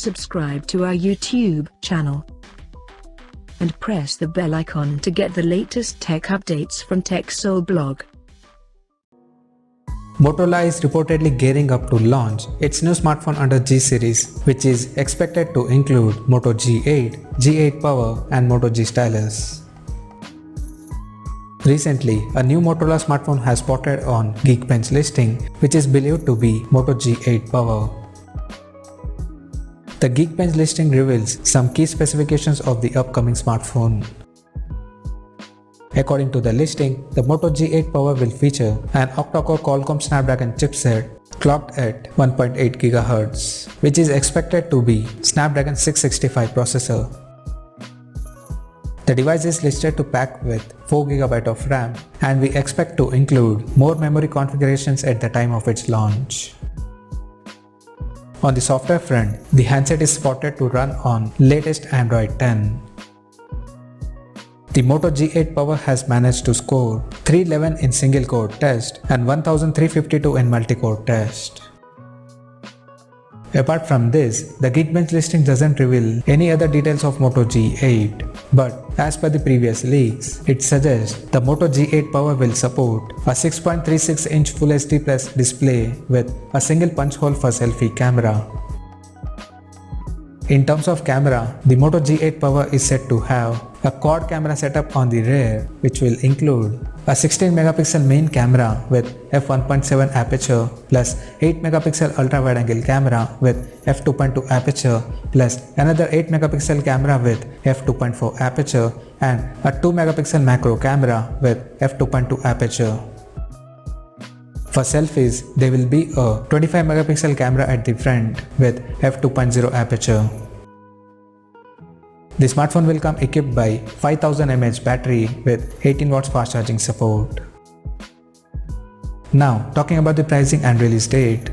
subscribe to our YouTube channel and press the bell icon to get the latest tech updates from TechSole Blog. Motorola is reportedly gearing up to launch its new smartphone under G series, which is expected to include Moto G8, G8 Power and Moto G Stylus. Recently, a new Motorola smartphone has spotted on Geekbench listing, which is believed to be Moto G8 Power. The Geekbench listing reveals some key specifications of the upcoming smartphone. According to the listing, the Moto G8 Power will feature an octa-core Qualcomm Snapdragon chipset clocked at 1.8 GHz, which is expected to be Snapdragon 665 processor. The device is listed to pack with 4GB of RAM, and we expect to include more memory configurations at the time of its launch. On the software front, the handset is spotted to run on latest Android 10. The Moto G8 Power has managed to score 311 in single-core test and 1352 in multi-core test. Apart from this, the Geekbench listing doesn't reveal any other details of Moto G8, but as per the previous leaks, it suggests the Moto G8 Power will support a 6.36-inch Full HD Plus display with a single punch hole for selfie camera. In terms of camera, the Moto G8 Power is said to have a quad camera setup on the rear, which will include a 16-megapixel main camera with f1.7 aperture plus 8-megapixel ultra-wide-angle camera with f2.2 aperture plus another 8-megapixel camera with f2.4 aperture and a 2-megapixel macro camera with f2.2 aperture. For selfies, there will be a 25-megapixel camera at the front with f2.0 aperture. The smartphone will come equipped by 5000 mAh battery with 18 watts fast charging support. Now, talking about the pricing and release date.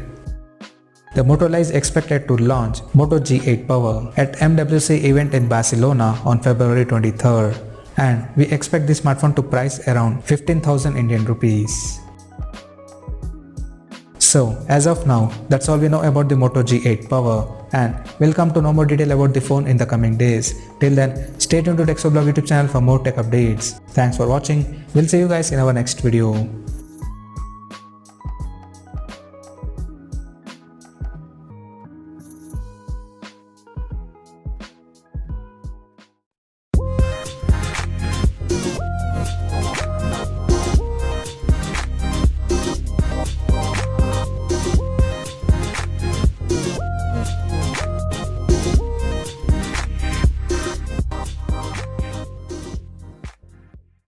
The Motorola is expected to launch Moto G8 Power at MWC event in Barcelona on February 23rd, and we expect the smartphone to price around 15,000 Indian rupees. So, as of now, that's all we know about the Moto G8 Power, and we'll come to know more detail about the phone in the coming days. Till then, stay tuned to TechSole Blog YouTube channel for more tech updates. Thanks for watching. We'll see you guys in our next video.